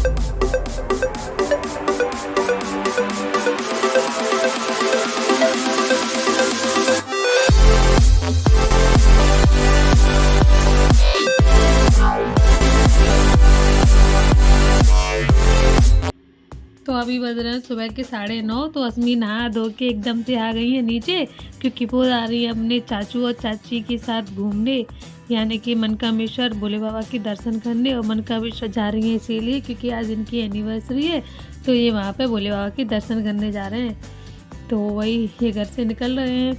तो अभी बज रहे हैं सुबह के 9:30। तो अस्मी नहा धो के एकदम से आ गई है नीचे, क्योंकि वो आ रही है अपने चाचू और चाची के साथ घूमने, यानी कि मनकामेश्वर भोले बाबा के दर्शन करने। और मनकामेश्वर जा रही है इसीलिए क्योंकि आज इनकी एनिवर्सरी है, तो ये वहाँ पे भोले बाबा के दर्शन करने जा रहे हैं। तो वही ये घर से निकल रहे हैं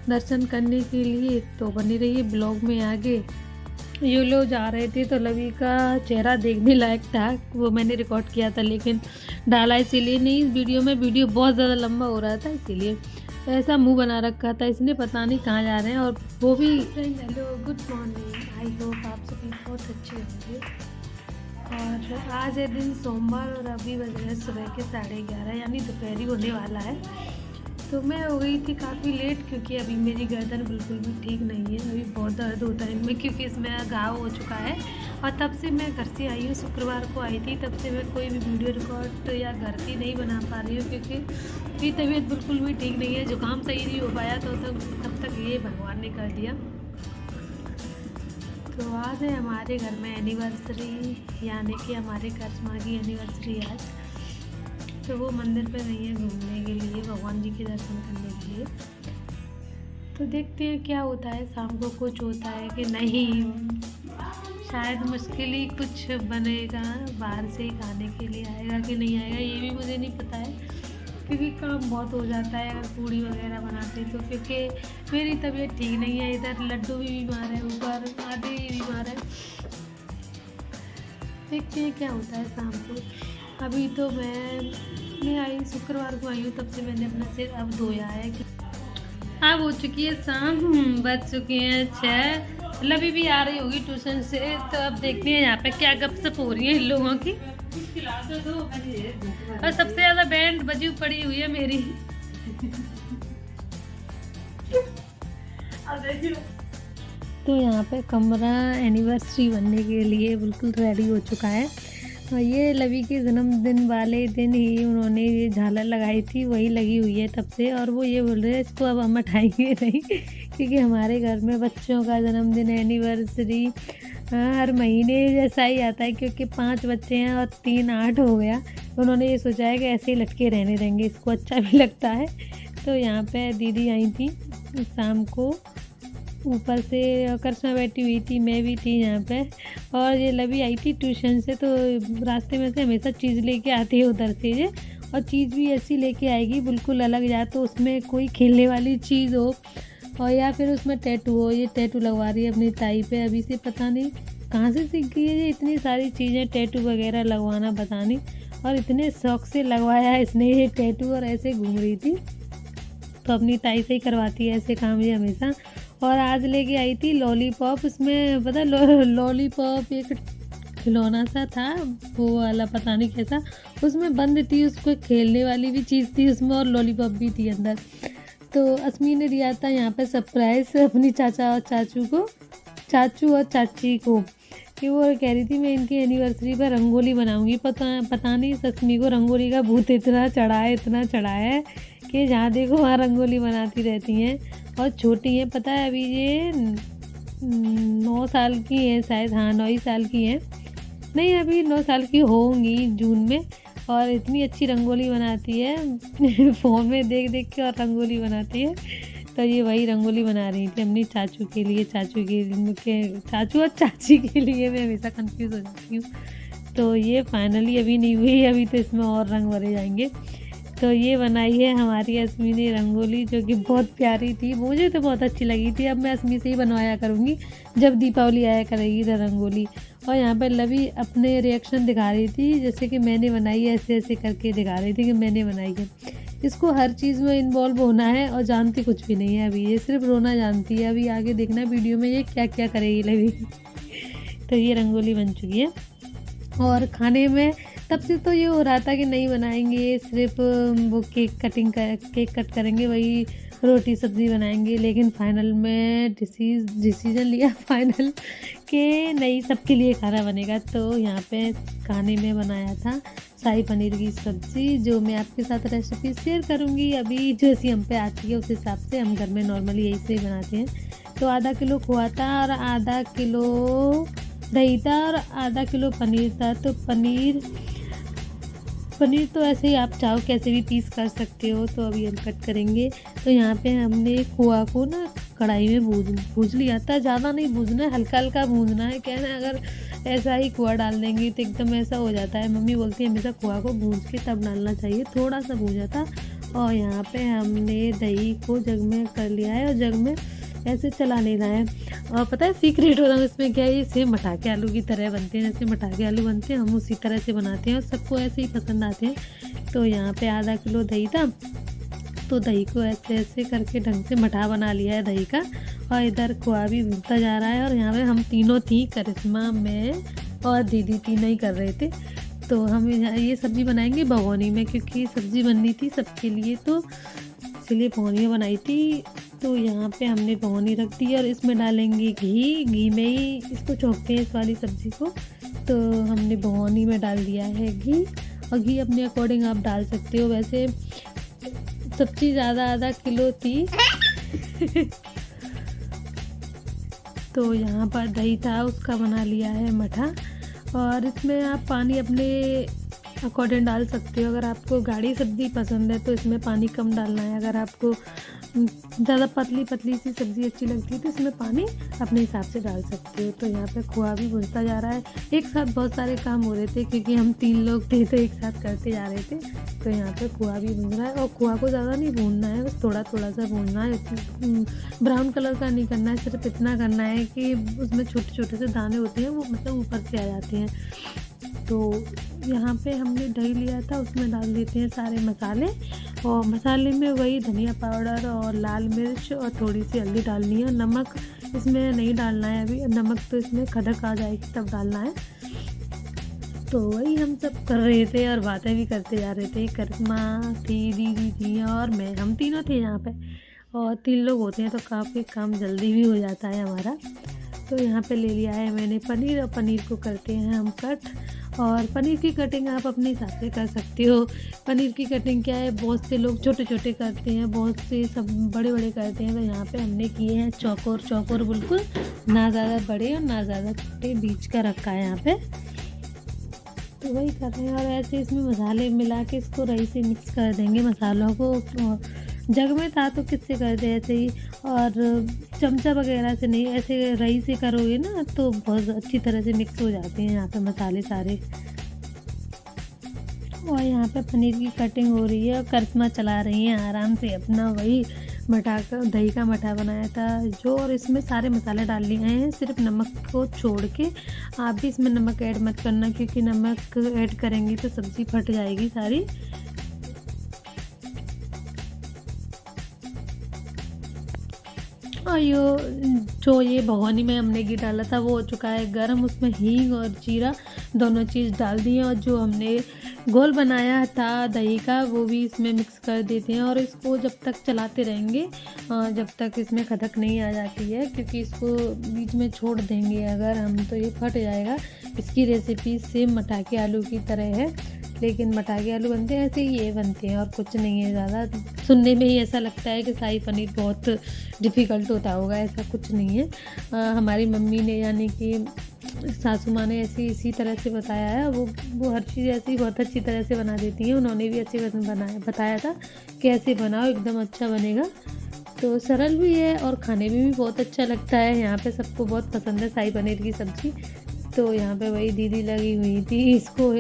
दर्शन करने के लिए। तो बनी रही ब्लॉग में आगे। ये लोग जा रहे थे तो लवी का चेहरा देखने लायक था, वो मैंने रिकॉर्ड किया था लेकिन डाला इसीलिए नहीं इस वीडियो में, वीडियो बहुत ज़्यादा लंबा हो रहा था इसीलिए। ऐसा मुंह बना रखा था इसने, पता नहीं कहाँ जा रहे हैं। और वो भी hello good morning, I hope आप सभी बहुत अच्छे होंगे। और आज है दिन सोमवार और अभी बज रहे सुबह के 11:30, यानी दोपहरी होने वाला है। तो मैं हो गई थी काफ़ी लेट, क्योंकि अभी मेरी गर्दन बिल्कुल भी ठीक नहीं है, अभी बहुत दर्द होता है इनमें, क्योंकि इसमें घाव हो चुका है। और तब से मैं घर से आई हूँ, शुक्रवार को आई थी, तब से मैं कोई भी वीडियो रिकॉर्ड या घर की नहीं बना पा रही हूँ, क्योंकि मेरी तबीयत बिल्कुल भी ठीक नहीं है। जुकाम सही नहीं हो पाया तो तब तक ये भगवान ने कर दिया। तो आज है हमारे घर में एनिवर्सरी, यानी कि हमारे करिश्मा की एनिवर्सरी आज। तो वो मंदिर पे गई है घूमने के लिए, भगवान जी के दर्शन करने के लिए। तो देखते हैं क्या होता है, शाम को कुछ होता है कि नहीं, शायद मुश्किल ही कुछ बनेगा, बाहर से ही खाने के लिए आएगा कि नहीं आएगा ये भी मुझे नहीं पता है, क्योंकि काम बहुत हो जाता है अगर पूड़ी वगैरह बनाते तो। क्योंकि मेरी तबीयत ठीक नहीं है, इधर लड्डू भी बीमार है, ऊपर आदि बीमार है। देखते हैं क्या होता है शाम को। अभी तो मैं आई, शुक्रवार को आई हूँ, तब से मैंने अपना सिर अब धोया है। अब हो चुकी है शाम, बज चुके हैं 6। लवी भी आ रही होगी ट्यूशन से, तो अब देखते हैं यहाँ पे क्या गपशप हो रही है इन लोगों की। और सबसे ज़्यादा बैंड बजी पड़ी हुई है मेरी। तो यहाँ पे कमरा एनिवर्सरी बनने के लिए बिल्कुल रेडी हो चुका है। और ये लवी के जन्मदिन वाले दिन ही उन्होंने ये झालर लगाई थी, वही लगी हुई है तब से। और वो ये बोल रहे हैं इसको अब हम हटाएंगे नहीं, क्योंकि हमारे घर में बच्चों का जन्मदिन एनिवर्सरी हर महीने जैसा ही आता है, क्योंकि 5 बच्चे हैं और 3 8 हो गया। उन्होंने ये सोचा है कि ऐसे ही लटके रहने देंगे, इसको अच्छा भी लगता है। तो यहाँ पे दीदी आई थी शाम को, ऊपर से करिश्मा बैठी हुई थी, मैं भी थी यहाँ पे। और ये लवी आई थी ट्यूशन से, तो रास्ते में से हमेशा चीज़ लेके आती है उधर से ये, और चीज़ भी ऐसी लेके आएगी बिल्कुल अलग, या तो उसमें कोई खेलने वाली चीज़ हो और या फिर उसमें टैटू हो। ये टैटू लगवा रही है अपनी ताई पे, अभी से पता नहीं कहाँ से सीख गई है ये इतनी सारी चीज़ें टैटू वगैरह लगवाना, पता नहीं। और इतने शौक से लगवाया है इसने ये टैटू, और ऐसे घूम रही थी। तो अपनी ताई से ही करवाती है ऐसे काम ये हमेशा। और आज लेके आई थी लॉलीपॉप, उसमें पता लॉलीपॉप एक खिलौना सा था वो वाला, पता नहीं कैसा, उसमें बंद थी, उसको खेलने वाली भी चीज़ थी उसमें और लॉलीपॉप भी थी अंदर। तो अस्मी ने दिया था यहाँ पे सरप्राइज़ अपनी चाचा और चाचू और चाची को, कि वो कह रही थी मैं इनकी एनिवर्सरी पर रंगोली बनाऊंगी। पता नहीं अस्मी को रंगोली का भूत इतना चढ़ा है कि जहाँ देखो वहाँ रंगोली बनाती रहती हैं। और छोटी हैं, पता है अभी ये 9 साल की है शायद, हाँ 9 ही साल की हैं, नहीं अभी 9 साल की होंगी जून में। और इतनी अच्छी रंगोली बनाती है फ़ोन में देख के, और रंगोली बनाती है। तो ये वही रंगोली बना रही थी अपनी चाचू के लिए, चाचू और चाची के लिए, मैं हमेशा कंफ्यूज हो जाती हूँ। तो ये फाइनली अभी नहीं हुई, अभी तो इसमें और रंग भरे जाएंगे। तो ये बनाई है हमारी अस्मी ने रंगोली, जो कि बहुत प्यारी थी, मुझे तो बहुत अच्छी लगी थी। अब मैं अस्मी से ही बनवाया करूँगी जब दीपावली आया करेगी रंगोली। और यहाँ पर लवी अपने रिएक्शन दिखा रही थी, जैसे कि मैंने बनाई है, ऐसे ऐसे करके दिखा रही थी कि मैंने बनाई है। इसको हर चीज़ में इन्वॉल्व होना है और जानती कुछ भी नहीं है अभी, ये सिर्फ रोना जानती है। अभी आगे देखना वीडियो में ये क्या क्या करेगी लवी। तो ये रंगोली बन चुकी है। और खाने में तब से तो ये हो रहा था कि नहीं बनाएंगे, सिर्फ वो केक कट करेंगे, वही रोटी सब्ज़ी बनाएंगे, लेकिन फाइनल में डिसीज़न लिया फाइनल कि नहीं, सबके लिए खाना बनेगा। तो यहाँ पे खाने में बनाया था शाही पनीर की सब्ज़ी, जो मैं आपके साथ रेसिपी शेयर करूँगी। अभी जैसी हम पे आती है उस हिसाब से हम घर में नॉर्मली यही से बनाते हैं। तो आधा किलो खोआ था और आधा किलो दही था और आधा किलो पनीर था। तो पनीर तो ऐसे ही आप चाहो कैसे भी पीस कर सकते हो। तो अभी हम कट करेंगे। तो यहाँ पे हमने खोआ को ना कढ़ाई में भूज लिया था। ज़्यादा नहीं भूजना है, हल्का हल्का भूजना है। क्या है ना, अगर ऐसा ही खोआ डाल देंगे तो एकदम ऐसा हो जाता है। मम्मी बोलती है हमेशा खोआ को भूज के तब डालना चाहिए। थोड़ा सा भूजा था। और यहाँ पे हमने दही को जग में कर लिया है और जग में ऐसे चला लेना है। और पता है सीक्रेट होता है इसमें क्या है, ये सेम मठाके आलू की तरह बनते हैं। जैसे मठाके आलू बनते हैं हम उसी तरह से बनाते हैं और सबको ऐसे ही पसंद आते हैं। तो यहाँ पे आधा किलो दही था। तो दही को ऐसे ऐसे करके ढंग से मठा बना लिया है दही का। और इधर खोआ भी भूनता जा रहा है। और यहाँ पे हम तीनों थी, करिश्मा, मैं और दीदी, तीनों ही कर रहे थे। तो हम ये सब्ज़ी बनाएंगे भगोनी में, क्योंकि सब्ज़ी बननी थी सबके लिए, तो इसलिए भगोनी में बनाई थी। तो यहाँ पे हमने भगोनी रख दी और इसमें डालेंगे घी में ही इसको चौंकते हैं, इस वाली सब्ज़ी को। तो हमने भगोनी में डाल दिया है घी। और घी अपने अकॉर्डिंग आप डाल सकते हो। वैसे सब्ज़ी ज़्यादा आधा किलो थी तो यहाँ पर दही था, उसका बना लिया है मठा। और इसमें आप पानी अपने अकॉर्डिंग डाल सकते हो। अगर आपको गाढ़ी सब्ज़ी पसंद है तो इसमें पानी कम डालना है। अगर आपको ज़्यादा पतली सी सब्ज़ी अच्छी लगती है तो इसमें पानी अपने हिसाब से डाल सकते हो। तो यहाँ पे खोआ भी भुनता जा रहा है। एक साथ बहुत सारे काम हो रहे थे, क्योंकि हम 3 लोग थे तो एक साथ करते जा रहे थे। तो यहाँ पे खोआ भी भून रहा है। और खोआ को ज़्यादा नहीं भूनना है, बस थोड़ा थोड़ा सा भूनना है। ब्राउन कलर का नहीं करना है, सिर्फ इतना करना है कि उसमें छोटे छोटे से दाने होते हैं, वो मतलब ऊपर से आ जाते हैं। तो यहाँ पे हमने दही लिया था, उसमें डाल देते हैं सारे मसाले। और मसाले में वही धनिया पाउडर और लाल मिर्च और थोड़ी सी हल्दी डालनी है। नमक इसमें नहीं डालना है अभी, नमक तो इसमें खदक आ जाएगी तब डालना है। तो वही हम सब कर रहे थे और बातें भी करते जा रहे थे। करिश्मा थी, दीदी थी और मैं, हम तीनों थे यहाँ पे। और 3 लोग होते हैं तो काफ़ी काम जल्दी भी हो जाता है हमारा। तो यहाँ पे ले लिया है मैंने पनीर और पनीर को करते हैं हम कट। और पनीर की कटिंग आप अपने हिसाब से कर सकते हो। पनीर की कटिंग क्या है, बहुत से लोग छोटे छोटे करते हैं, बहुत से सब बड़े बड़े करते हैं। तो यहाँ पे हमने किए हैं चौकोर बिल्कुल, ना ज़्यादा बड़े और ना ज़्यादा छोटे, बीच का रखा है यहाँ पे। तो वही कर रहे हैं। और ऐसे इसमें मसाले मिला के इसको रही से मिक्स कर देंगे मसालों को। जग में था तो किससे करते ऐसे ही, और चमचा वगैरह से नहीं, ऐसे रही से करोगे ना तो बहुत अच्छी तरह से मिक्स हो जाते हैं यहाँ पे मसाले सारे। और यहाँ पे पनीर की कटिंग हो रही है और करिश्मा चला रही हैं आराम से अपना वही दही का मठा बनाया था जो। और इसमें सारे मसाले डाल लिए हैं, सिर्फ नमक को छोड़ के। आप भी इसमें नमक ऐड मत करना, क्योंकि नमक ऐड करेंगे तो सब्ज़ी फट जाएगी सारी। और जो ये भगोनी में हमने घी डाला था वो हो चुका है गर्म। उसमें हींग और जीरा दोनों चीज़ डाल दी है। और जो हमने घोल बनाया था दही का वो भी इसमें मिक्स कर देते हैं। और इसको जब तक चलाते रहेंगे जब तक इसमें खदक नहीं आ जाती है, क्योंकि इसको बीच में छोड़ देंगे अगर हम तो ये फट जाएगा। इसकी रेसिपी सेम मठाके आलू की तरह है, लेकिन मठाके आलू बनते हैं ऐसे ही ये बनते हैं और कुछ नहीं है ज़्यादा। सुनने में ही ऐसा लगता है कि शाही पनीर बहुत डिफ़िकल्ट होता होगा, ऐसा कुछ नहीं है। हमारी मम्मी ने यानी कि सासू माँ ने ऐसी इसी तरह से बताया है। वो हर चीज़ ऐसी बहुत अच्छी तरह से बना देती हैं। उन्होंने भी अच्छे बताया था कि ऐसे बनाओ एकदम अच्छा बनेगा। तो सरल भी है और खाने में भी बहुत अच्छा लगता है। यहाँ पे सबको बहुत पसंद है शाही पनीर की सब्ज़ी। तो यहाँ पे वही दीदी लगी हुई थी इसको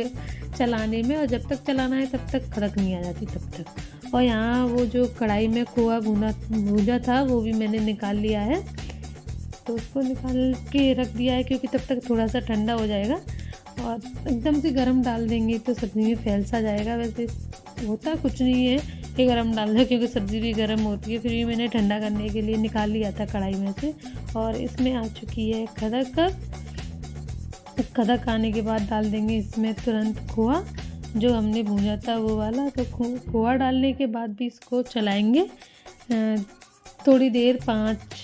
चलाने में, और जब तक चलाना है तब तक खड़क नहीं आ जाती तब तक। और यहाँ वो जो कढ़ाई में खोआ भूजा था वो भी मैंने निकाल लिया है। तो उसको निकाल के रख दिया है, क्योंकि तब तक थोड़ा सा ठंडा हो जाएगा। और एकदम से गरम डाल देंगे तो सब्ज़ी में फैल सा जाएगा। वैसे होता कुछ नहीं है कि गरम डाल दो, क्योंकि सब्ज़ी भी गरम होती है। फिर भी मैंने ठंडा करने के लिए निकाल लिया था कढ़ाई में से। और इसमें आ चुकी है खदक आने के बाद डाल देंगे इसमें तुरंत खोआ जो हमने भूना था वो वाला। तो खोआ डालने के बाद भी इसको चलाएंगे थोड़ी देर 5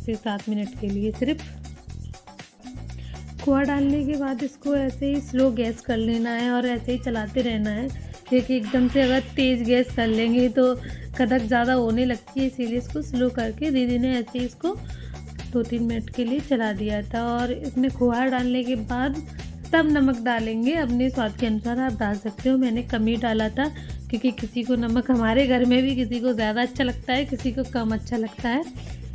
से 7 मिनट के लिए सिर्फ। खोआ डालने के बाद इसको ऐसे ही स्लो गैस कर लेना है और ऐसे ही चलाते रहना है, क्योंकि एकदम से अगर तेज़ गैस कर लेंगे तो कड़क ज़्यादा होने लगती है, इसीलिए इसको स्लो करके दीदी ने ऐसे ही इसको 2-3 मिनट के लिए चला दिया था। और इसमें खोआ डालने के बाद तब नमक डालेंगे, अपने स्वाद के अनुसार आप डाल सकते हो। मैंने कम ही डाला था क्योंकि किसी को नमक, हमारे घर में भी किसी को ज़्यादा अच्छा लगता है, किसी को कम अच्छा लगता है,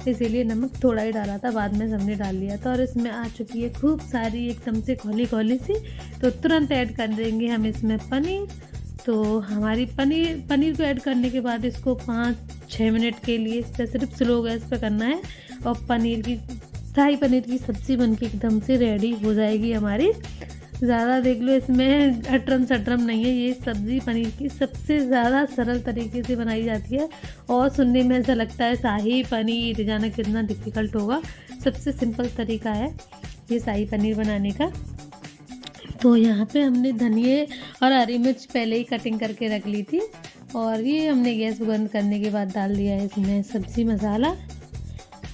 इसीलिए नमक थोड़ा ही डाला था, बाद में सबने डाल लिया था। और इसमें आ चुकी है खूब सारी एकदम से खोली खोली सी, तो तुरंत ऐड कर देंगे हम इसमें पनीर। तो हमारी पनीर को ऐड करने के बाद इसको 5-6 मिनट के लिए सिर्फ स्लो गैस पे करना है और शाही पनीर की सब्ज़ी बनके एकदम से रेडी हो जाएगी हमारी। ज़्यादा देख लो इसमें अटरम सटरम नहीं है, ये सब्ज़ी पनीर की सबसे ज़्यादा सरल तरीके से बनाई जाती है और सुनने में ऐसा लगता है शाही पनीर जाना कितना डिफ़िकल्ट होगा, सबसे सिंपल तरीका है ये शाही पनीर बनाने का। तो यहाँ पे हमने धनिए और हरी मिर्च पहले ही कटिंग करके रख ली थी और ये हमने गैस बंद करने के बाद डाल दिया है इसमें सब्ज़ी मसाला।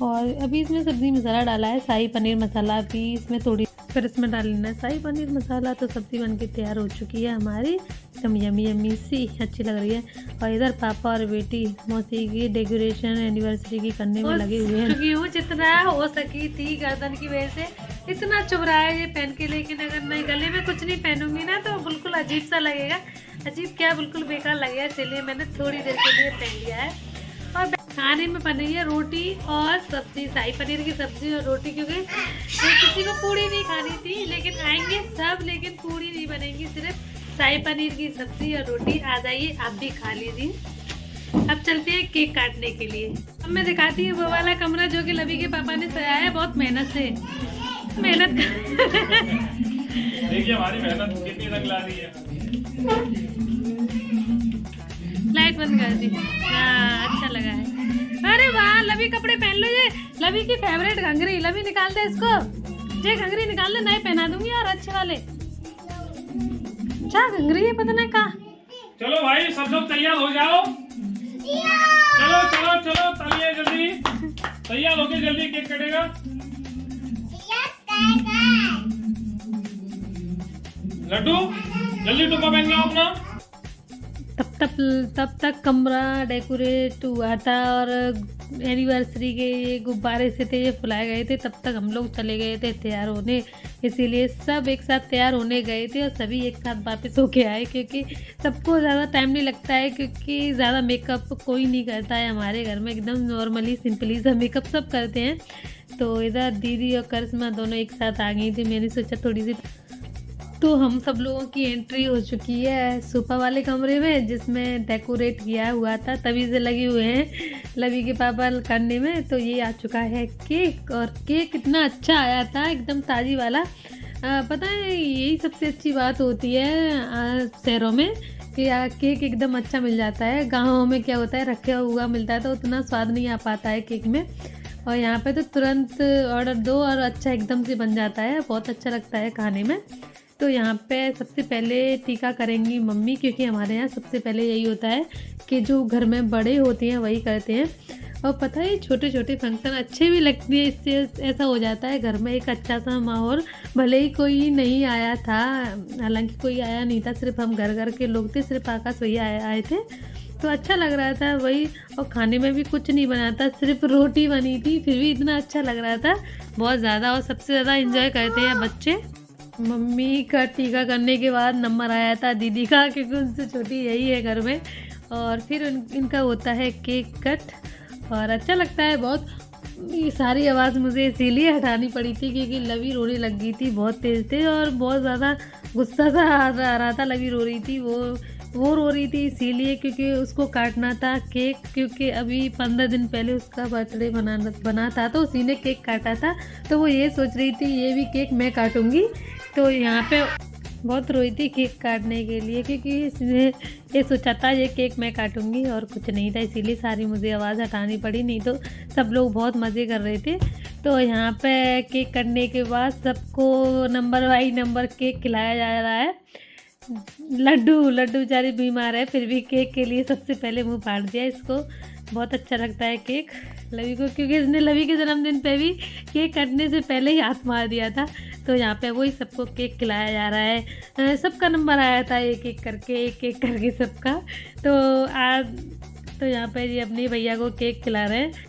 और अभी इसमें सब्ज़ी मसाला डाला है, शाही पनीर मसाला भी इसमें थोड़ी, फिर इसमें डाल लेना है शाही पनीर मसाला। तो सब्ज़ी बनके तैयार हो चुकी है हमारी, एकदम यमी यमी सी अच्छी लग रही है। और इधर पापा और बेटी मौसी की डेकोरेशन एनिवर्सरी की करने में लगे हुए हैं। क्योंकि वो जितना हो सकी थी गर्दन की वजह से इतना चुभ रहा है ये पहन के, लेकिन अगर मैं गले में कुछ नहीं पहनूंगी ना तो बिल्कुल अजीब सा लगेगा, अजीब क्या बिल्कुल बेकार लगेगा, इसलिए मैंने थोड़ी देर के लिए पहन लिया है। और खाने में बन रही है रोटी और सब्जी, शाही पनीर की सब्जी और रोटी, क्योंकि किसी को पूड़ी नहीं खानी थी, लेकिन आएंगे सब, लेकिन पूड़ी नहीं बनेगी, सिर्फ शाही पनीर की सब्जी और रोटी। आ जाइए आप भी खा लीजिए। अब चलते हैं केक काटने के लिए। अब मैं दिखाती हूँ वो वाला कमरा जो कि लवी के पापा ने सजाया है, बहुत मेहनत से देखिए हमारी मेहनत कितनी रंग ला रही है। लाइट बंद कर दी। हाँ अच्छा लगा है। अरे वाह लवी कपड़े पहन लो, ये लवी की फेवरेट घंघरी। लवी निकाल दे इसको, ये घंघरी निकाल दे, नए पहना दूंगी और अच्छे वाले। क्या घंघरी है पता नहीं कहाँ। चलो भाई सब लोग तैयार हो जाओ, चलो चलो चलो तैयार जल्दी, तैयार होके जल्दी केक कटेगा। लड्डू जल्दी टोपा पहन के आओ अपना। तब तक कमरा डेकोरेट हुआ था और एनिवर्सरी के ये गुब्बारे से थे, ये फुलाए गए थे। तब तक हम लोग चले गए थे तैयार होने, इसीलिए सब एक साथ तैयार होने गए थे और सभी एक साथ वापस होके आए, क्योंकि सबको ज़्यादा टाइम नहीं लगता है, क्योंकि ज़्यादा मेकअप कोई नहीं करता है हमारे घर में, एकदम नॉर्मली सिंपली सा मेकअप सब करते हैं। तो इधर दीदी और करिश्मा दोनों एक साथ आ गई थी, मैंने सोचा थोड़ी सी। तो हम सब लोगों की एंट्री हो चुकी है सोफा वाले कमरे में, जिसमें डेकोरेट किया हुआ था, तभी से लगे हुए हैं लवी के पापा करने में। तो ये आ चुका है केक, और केक इतना अच्छा आया था, एकदम ताज़ी वाला। पता है यही सबसे अच्छी बात होती है शहरों में कि केक एकदम अच्छा मिल जाता है। गाँवों में क्या होता है रखा हुआ मिलता है तो उतना स्वाद नहीं आ पाता है केक में, और यहाँ पे तो तुरंत ऑर्डर दो और अच्छा एकदम से बन जाता है, बहुत अच्छा लगता है खाने में। तो यहाँ पे सबसे पहले टीका करेंगी मम्मी, क्योंकि हमारे यहाँ सबसे पहले यही होता है कि जो घर में बड़े होते हैं वही करते हैं। और पता है छोटे छोटे फंक्शन अच्छे भी लगते हैं, इससे ऐसा हो जाता है घर में एक अच्छा सा माहौल। भले ही कोई नहीं आया था, हालांकि कोई आया नहीं था, सिर्फ हम घर के लोग थे, सिर्फ आकाश भैया आए थे, तो अच्छा लग रहा था वही। और खाने में भी कुछ नहीं बना था, सिर्फ रोटी बनी थी, फिर भी इतना अच्छा लग रहा था बहुत ज़्यादा। और सबसे ज़्यादा एंजॉय करते हैं बच्चे। मम्मी का टीका करने के बाद नंबर आया था दीदी का, क्योंकि उनसे छोटी यही है घर में। और फिर इनका होता है केक कट, और अच्छा लगता है बहुत। ये सारी आवाज़ मुझे इसीलिए हटानी पड़ी थी क्योंकि लवी रोने लग गई थी बहुत तेज़ थे, और बहुत ज़्यादा गुस्सा सा आ रहा था। लवी रो रही थी, वो रो रही थी इसीलिए क्योंकि उसको काटना था केक, क्योंकि अभी 15 दिन पहले उसका बर्थडे बना था, तो उसी ने केक काटा था। तो वो ये सोच रही थी ये भी केक मैं काटूंगी, तो यहाँ पे बहुत रोई थी केक काटने के लिए, क्योंकि इसने ये सोचा था ये केक मैं काटूंगी और कुछ नहीं था, इसीलिए सारी मुझे आवाज़ हटानी पड़ी, नहीं तो सब लोग बहुत मज़े कर रहे थे। तो यहाँ पे केक कटने के बाद सबको नंबर बाई नंबर केक खिलाया जा रहा है। लड्डू बेचारी बीमार है, फिर भी केक के लिए सबसे पहले मुंह फाड़ दिया इसको। बहुत अच्छा लगता है केक लवी को, क्योंकि इसने लवी के जन्मदिन पे भी केक कटने से पहले ही हाथ मार दिया था। तो यहाँ पे वही सबको केक खिलाया जा रहा है। सबका नंबर आया था एक एक करके सबका। तो आज तो यहाँ पे जी अपने भैया को केक खिला रहे हैं।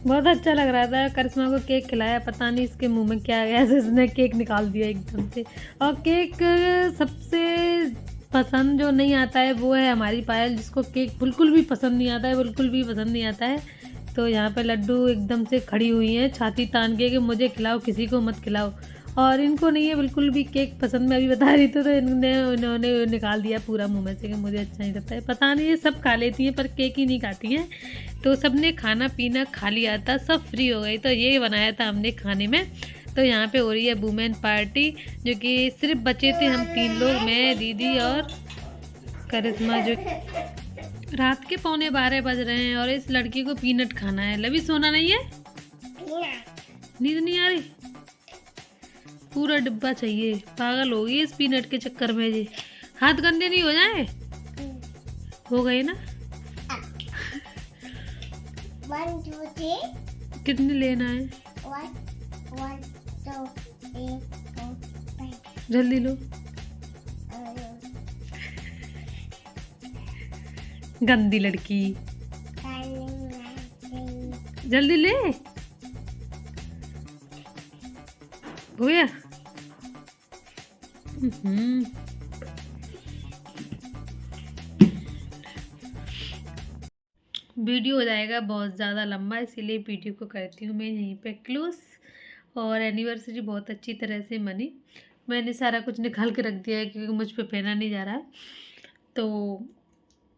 बहुत अच्छा लग रहा था। करिश्मा को केक खिलाया, पता नहीं इसके मुंह में क्या गया, इसने केक निकाल दिया एकदम से। और केक सबसे पसंद जो नहीं आता है वो है हमारी पायल, जिसको केक बिल्कुल भी पसंद नहीं आता है, बिल्कुल भी पसंद नहीं आता है। तो यहाँ पे लड्डू एकदम से खड़ी हुई हैं छाती तान के कि मुझे खिलाओ, किसी को मत खिलाओ। और इनको नहीं है बिल्कुल भी केक पसंद, मैं अभी बता रही थी तो इन्होंने निकाल दिया पूरा मुंह में से कि मुझे अच्छा नहीं लगता है। पता नहीं ये सब खा लेती हैं पर केक ही नहीं खाती हैं। तो सबने खाना पीना खा लिया था, सब फ्री हो गई। तो ये बनाया था हमने खाने में। तो यहाँ पे हो रही है वुमेन पार्टी, जो कि सिर्फ बचे थे हम 3 लोग, मैं, दीदी और करिश्मा। जो रात के 11:15 बज रहे हैं और इस लड़की को पीनट खाना है। लवी सोना नहीं है, नींद नहीं आ रही, पूरा डिब्बा चाहिए। पागल हो गई इस पीनट के चक्कर में। जी हाथ गंदे नहीं हो जाए, हो गए ना। 1 2 3 कितने लेना है, 1 2 3 4 5 जल्दी लो। गंदी लड़की, जल्दी ले। हो गया। वीडियो हो जाएगा बहुत ज़्यादा लंबा, इसीलिए वीडियो को करती हूँ मैं यहीं पे क्लोज। और एनिवर्सरी बहुत अच्छी तरह से मनी। मैंने सारा कुछ निकाल के रख दिया है क्योंकि मुझ पे पहना नहीं जा रहा है। तो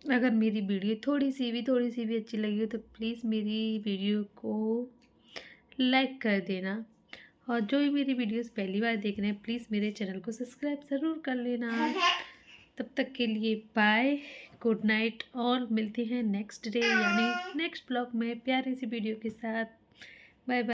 अगर मेरी वीडियो थोड़ी सी भी अच्छी लगी हो तो प्लीज़ मेरी वीडियो को लाइक कर देना। और जो भी मेरी वीडियोस पहली बार देख रहे हैं प्लीज़ मेरे चैनल को सब्सक्राइब ज़रूर कर लेना। तब तक के लिए बाय, गुड नाइट, और मिलते हैं नेक्स्ट डे यानी नेक्स्ट ब्लॉग में प्यारी सी वीडियो के साथ। Bye bye.